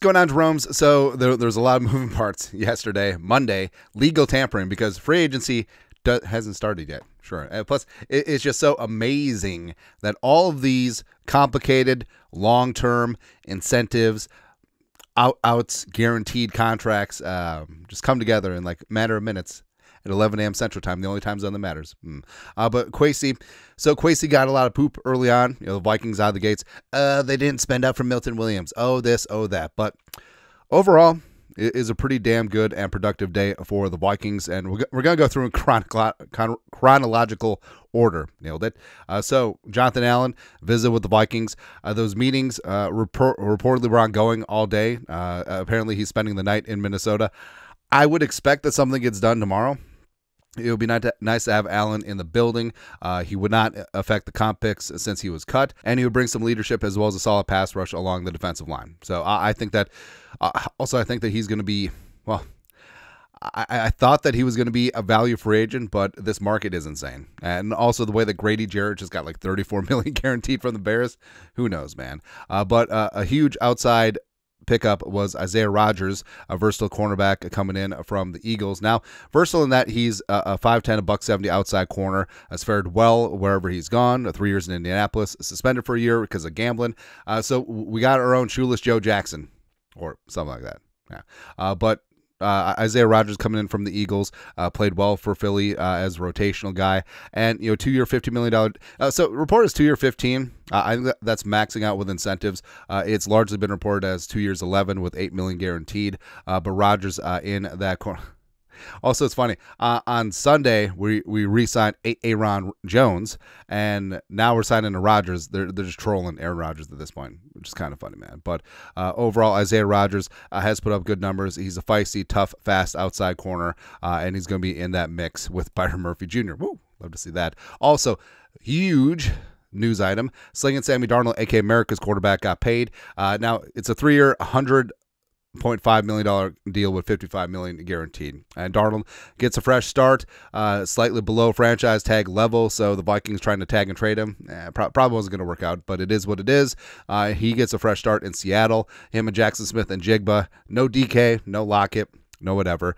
going on, Jerome's. So there's a lot of moving parts yesterday, Monday, legal tampering, because free agency hasn't started yet. Sure. Plus, it's just so amazing that all of these complicated long-term incentives, outs, guaranteed contracts just come together in like a matter of minutes at 11 a.m. Central Time, the only time zone that matters. But Kwesi got a lot of poop early on. The Vikings out of the gates. They didn't spend up for Milton Williams. Oh, this, oh, that. But overall, it is a pretty damn good and productive day for the Vikings, and we're going to go through in chronological order. Nailed it. So Jonathan Allen visited with the Vikings. Those meetings reportedly were ongoing all day. Apparently, he's spending the night in Minnesota. I would expect that something gets done tomorrow. It would be nice to have Allen in the building. He would not affect the comp picks since he was cut, and he would bring some leadership as well as a solid pass rush along the defensive line. So I think that also I think that he's going to be, well, I thought that he was going to be a value free agent, but this market is insane. And also the way that Grady Jarrett just got like $34 million guaranteed from the Bears. Who knows, man? But a huge outside pickup was Isaiah Rodgers, a versatile cornerback coming in from the Eagles. Now, versatile in that he's a 5'10", a $170 outside corner, has fared well wherever he's gone. 3 years in Indianapolis, suspended for a year because of gambling. So we got our own shoeless Joe Jackson, or something like that. Yeah. But Isaiah Rodgers coming in from the Eagles, played well for Philly as a rotational guy, and 2-year, $50 million. So report is 2-year, 15. I think that's maxing out with incentives. It's largely been reported as 2 years, 11 with $8 million guaranteed. But Rodgers in that corner. Also, it's funny. On Sunday, we re-signed Aaron Jones, and now we're signing to Rodgers. They're just trolling Aaron Rodgers at this point, which is kind of funny, man. But overall, Isaiah Rodgers has put up good numbers. He's a feisty, tough, fast outside corner, and he's going to be in that mix with Byron Murphy Jr. Woo, love to see that. Also, huge news item: Slinging Sammy Darnold, a.k.a. America's quarterback, got paid. Now, it's a 3-year, $100.5 million deal with $55 million guaranteed. And Darnold gets a fresh start, slightly below franchise tag level, so the Vikings trying to tag and trade him. Probably wasn't going to work out, but it is what it is. He gets a fresh start in Seattle. Him and Jackson Smith and Jigba. No DK, no Lockett, no whatever.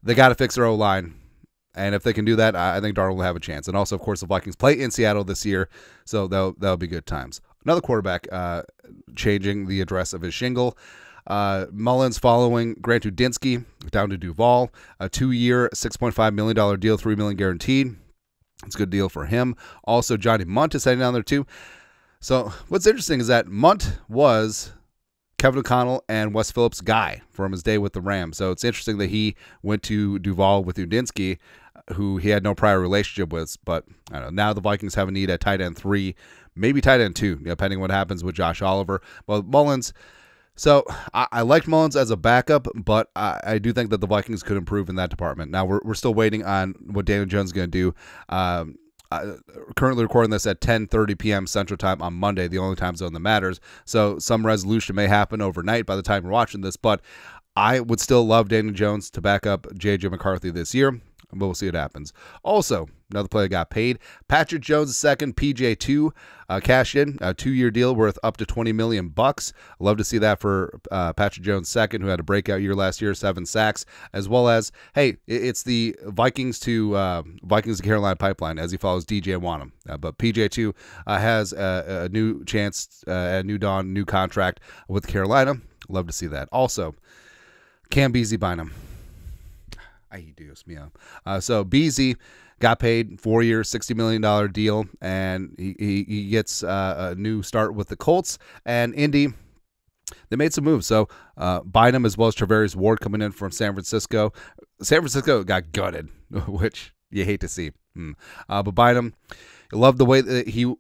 They got to fix their O-line. And if they can do that, I think Darnold will have a chance. And also, of course, the Vikings play in Seattle this year, so that'll be good times. Another quarterback changing the address of his shingle. Mullins following Grant Udinsky down to Duval. A 2-year, $6.5 million deal, $3 million guaranteed. It's a good deal for him. Also, Johnny Munt is heading down there too. So what's interesting is that Munt was Kevin O'Connell and Wes Phillips' guy from his day with the Rams. So it's interesting that he went to Duval with Udinsky, who he had no prior relationship with. But I don't know, now the Vikings have a need at tight end 3, maybe tight end 2, depending on what happens with Josh Oliver. Well, Mullins. So I liked Mullins as a backup, but I do think that the Vikings could improve in that department. Now we're still waiting on what Daniel Jones is going to do. Currently recording this at 10:30 p.m. Central Time on Monday, the only time zone that matters. So some resolution may happen overnight by the time you're watching this, but I would still love Daniel Jones to back up J.J. McCarthy this year, but we'll see what happens. Also, another player got paid. Patrick Jones II, PJ2, cashed in a 2-year deal worth up to $20 million. Love to see that for Patrick Jones II, who had a breakout year last year, 7 sacks, as well as, hey, it's the Vikings to Carolina pipeline as he follows DJ Wanham. But PJ2 has a new chance, a new dawn, new contract with Carolina. Love to see that. Also, Cam Beezy Bynum. Ay, Dios mío. So Beezy got paid 4-year, $60 million deal, and he gets a new start with the Colts. And Indy, they made some moves. So Bynum as well as Travarius Ward coming in from San Francisco. San Francisco got gutted, which you hate to see. But Bynum, loved the way that he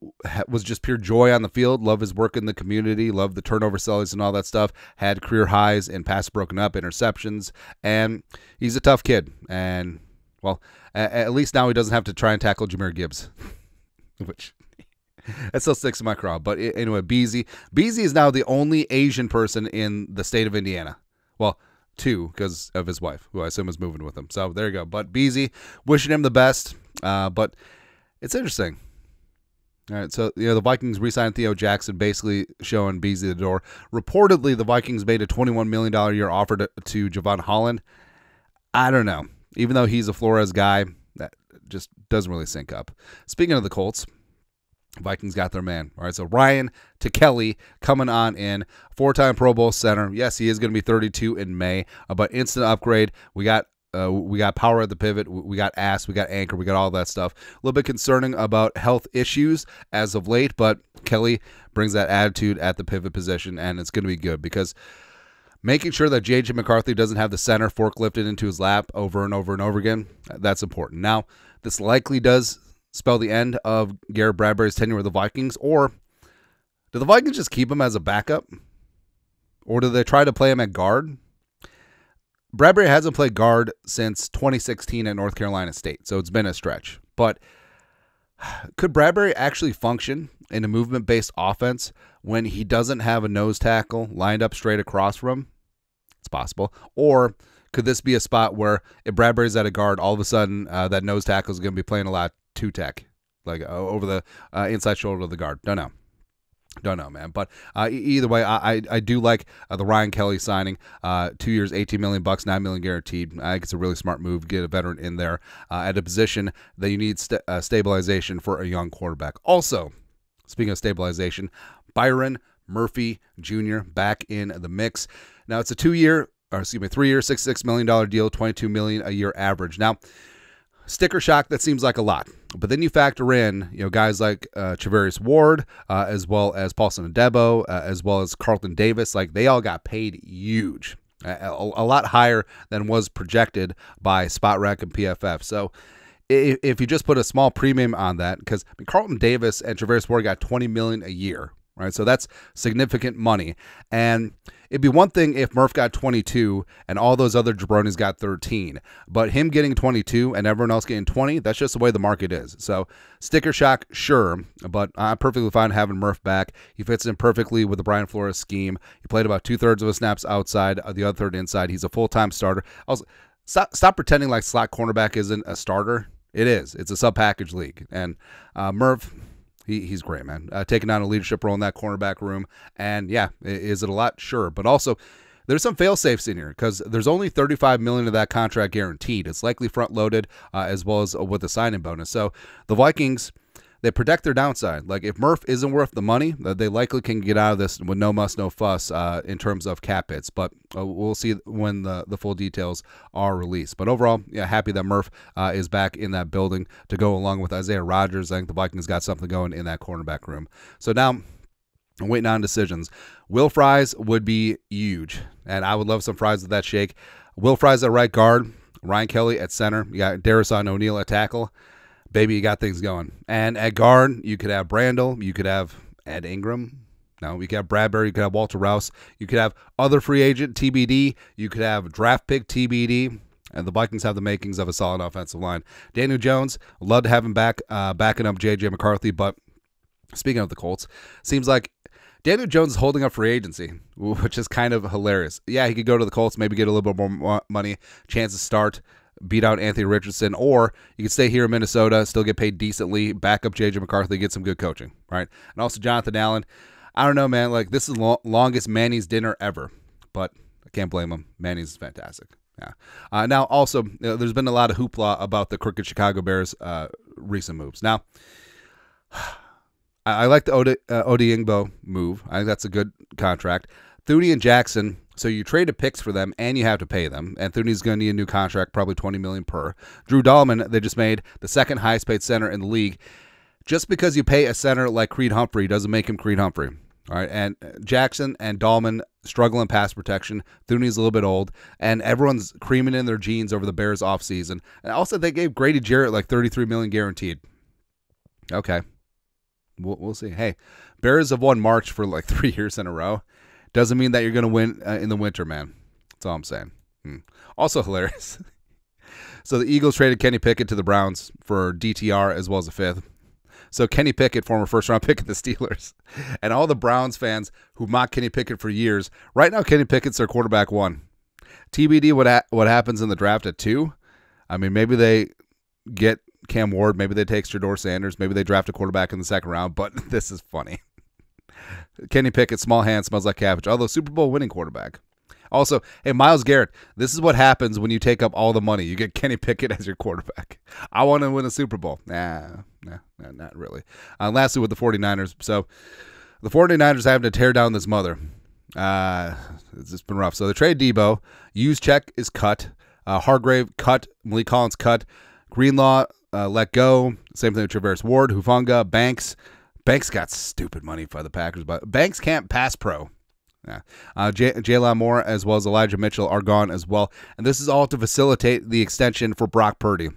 was just pure joy on the field. Love his work in the community. Love the turnover studies and all that stuff. Had career highs in passes broken up, interceptions, and he's a tough kid. And, well, at least now he doesn't have to try and tackle Jahmyr Gibbs, which that still sticks in my craw. But anyway, Beezy is now the only Asian person in the state of Indiana. Well, 2 because of his wife, who I assume is moving with him. So there you go. But Beezy, wishing him the best. But it's interesting. All right, so the Vikings re-signed Theo Jackson, basically showing Beezy the door. Reportedly, the Vikings made a $21 million a year offer to Javon Holland. I don't know. Even though he's a Flores guy, that just doesn't really sync up. Speaking of the Colts, Vikings got their man. All right, so Ryan Kelly coming on in, 4-time Pro Bowl center. Yes, he is going to be 32 in May, but instant upgrade. We got power at the pivot. We got ass. We got anchor. We got all that stuff. A little bit concerning about health issues as of late, but Kelly brings that attitude at the pivot position, and it's going to be good because making sure that J.J. McCarthy doesn't have the center forklifted into his lap over and over and over again, that's important. Now, this likely does spell the end of Garrett Bradbury's tenure with the Vikings, or do the Vikings just keep him as a backup? Or do they try to play him at guard? Bradbury hasn't played guard since 2016 at North Carolina State, so it's been a stretch. But could Bradbury actually function in a movement-based offense when he doesn't have a nose tackle lined up straight across from him? It's possible. Or could this be a spot where if Bradbury's at a guard, all of a sudden that nose tackle is going to be playing a lot two-tech, like over the inside shoulder of the guard? Don't know, man. But either way, I do like the Ryan Kelly signing. 2 years, $18 million, $9 million guaranteed. I think it's a really smart move. Get a veteran in there at a position that you need stabilization for a young quarterback. Also, speaking of stabilization, Byron Murphy Jr. back in the mix. Now it's a 3-year, $66 million deal, $22 million a year average. Now, sticker shock, that seems like a lot. But then you factor in, guys like Charvarius Ward, as well as Paulson Adebo, as well as Carlton Davis. Like, they all got paid huge, a lot higher than was projected by Spot Rec and PFF. So if you just put a small premium on that, because Carlton Davis and Charvarius Ward got $20 million a year, right? So that's significant money. And it'd be one thing if Murph got 22 and all those other jabronis got 13. But him getting 22 and everyone else getting 20, that's just the way the market is. So sticker shock, sure, but I'm perfectly fine having Murph back. He fits in perfectly with the Brian Flores scheme. He played about 2/3 of his snaps outside, the other third inside. He's a full-time starter. Also, stop pretending like slot cornerback isn't a starter. It is. It's a sub-package league. And Murph, he's great, man. Taking on a leadership role in that cornerback room. And, yeah, is it a lot? Sure. But also, there's some fail-safes in here because there's only $35 million of that contract guaranteed. It's likely front-loaded as well as with the signing bonus. So the Vikings, they protect their downside. Like, if Murph isn't worth the money, they likely can get out of this with no muss, no fuss in terms of cap hits. But we'll see when the full details are released. But overall, yeah, happy that Murph is back in that building to go along with Isaiah Rodgers. I think the Vikings got something going in that cornerback room. So now I'm waiting on decisions. Will Fries would be huge, and I would love some fries with that shake. Will Fries at right guard, Ryan Kelly at center. You got Darrison O'Neal at tackle. Baby, you got things going. And at guard, you could have Brandel. You could have Ed Ingram. No, you could have Bradbury. You could have Walter Rouse. You could have other free agent TBD. You could have draft pick TBD. And the Vikings have the makings of a solid offensive line. Daniel Jones, love to have him back, backing up J.J. McCarthy. But speaking of the Colts, seems like Daniel Jones is holding up free agency, which is kind of hilarious. Yeah, he could go to the Colts, maybe get a little bit more money, chance to start, beat out Anthony Richardson, or you can stay here in Minnesota, still get paid decently, back up J.J. McCarthy, get some good coaching, right? And also Jonathan Allen. I don't know, man. Like, this is the longest Manny's dinner ever, but I can't blame him. Manny's is fantastic. Yeah. Now, also, there's been a lot of hoopla about the crooked Chicago Bears' recent moves. Now, I like the Odiingbo move. I think that's a good contract. Thuney and Jackson. So you traded picks for them, and you have to pay them. And Thuney's going to need a new contract, probably $20 million per. Drew Dahlman, they just made the second highest paid center in the league. Just because you pay a center like Creed Humphrey doesn't make him Creed Humphrey. All right, and Jackson and Dahlman struggle in pass protection. Thuney's a little bit old, and everyone's creaming in their jeans over the Bears offseason. And also, they gave Grady Jarrett like $33 million guaranteed. Okay, we'll see. Hey, Bears have won March for like 3 years in a row. Doesn't mean that you're going to win in the winter, man. That's all I'm saying. Also hilarious. So the Eagles traded Kenny Pickett to the Browns for DTR as well as a fifth. So Kenny Pickett, former first-round pick of the Steelers. And all the Browns fans who mocked Kenny Pickett for years, right now Kenny Pickett's their quarterback 1. TBD what happens in the draft at 2. I mean, maybe they get Cam Ward. Maybe they take Shedeur Sanders. Maybe they draft a quarterback in the second round. But this is funny. Kenny Pickett, small hand, smells like cabbage. Although Super Bowl winning quarterback. Also, hey, Myles Garrett, this is what happens when you take up all the money. You get Kenny Pickett as your quarterback. I want to win a Super Bowl. Nah, not really. Lastly, with the 49ers. So the 49ers having to tear down this mother. It's just been rough. So they trade Debo. Juszczyk is cut. Hargrave cut. Malik Collins cut. Greenlaw let go. Same thing with Traverse Ward. Hufanga. Banks. Banks got stupid money for the Packers, but Banks can't pass pro. Yeah. Jalen Moore as well as Elijah Mitchell are gone as well. And this is all to facilitate the extension for Brock Purdy.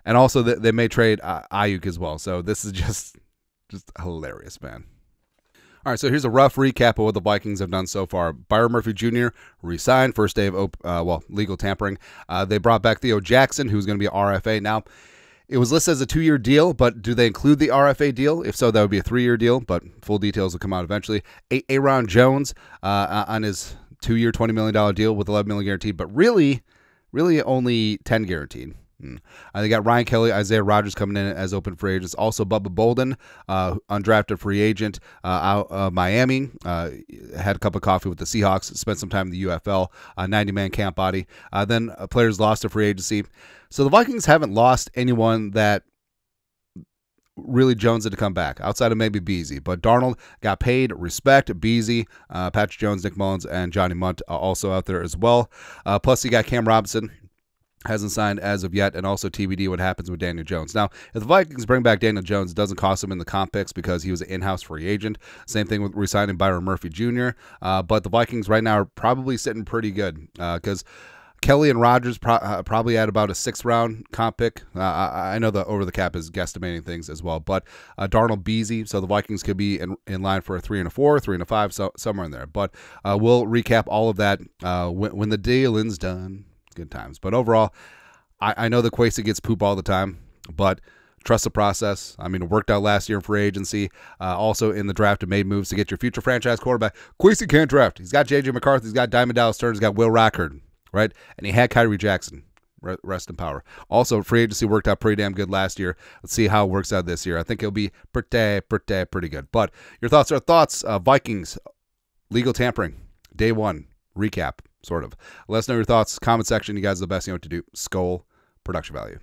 And also they may trade Ayuk as well. So this is just hilarious, man. All right, so here's a rough recap of what the Vikings have done so far. Byron Murphy Jr. re-signed, first day of legal tampering. They brought back Theo Jackson, who's going to be an RFA. Now, it was listed as a 2-year deal, but do they include the RFA deal? If so, that would be a 3-year deal, but full details will come out eventually. Aaron Jones on his 2-year, $20 million deal with $11 million guaranteed, but really only $10 guaranteed. They got Ryan Kelly, Isaiah Rodgers coming in as open free agents. Also, Bubba Bolden, undrafted free agent out of Miami. Had a cup of coffee with the Seahawks. Spent some time in the UFL, 90-man camp body. Then players lost to free agency. So the Vikings haven't lost anyone that really jonesed to come back, outside of maybe Beezy. But Darnold got paid, respect. Beezy, Patrick Jones, Nick Mullins, and Johnny Munt also out there as well. Plus, you got Cam Robinson. Hasn't signed as of yet, and also TBD what happens with Daniel Jones. Now, if the Vikings bring back Daniel Jones, it doesn't cost them in the comp picks because he was an in-house free agent. Same thing with re-signing Byron Murphy Jr. But the Vikings right now are probably sitting pretty good because Kelly and Rodgers probably at about a 6th-round comp pick. I know the over the cap is guesstimating things as well, but Darnold, Beezy, so the Vikings could be in line for a 3 and a 4, 3 and a 5, so somewhere in there. But we'll recap all of that when the dealing's done. Good times. But overall, I know that Kwesi gets poop all the time, but trust the process. I mean, it worked out last year in free agency. Also in the draft, it made moves to get your future franchise quarterback. Kwesi can't draft. He's got J.J. McCarthy. He's got Diamond Dallas Turner. He's got Will Rockard, right? And he had Kyrie Jackson. Rest in power. Also, free agency worked out pretty damn good last year. Let's see how it works out this year. I think it'll be pretty good. But your thoughts are thoughts. Vikings, legal tampering, day 1, recap. Sort of. Let us know your thoughts. Comment section. You guys are the best. You know what to do. Skull production value.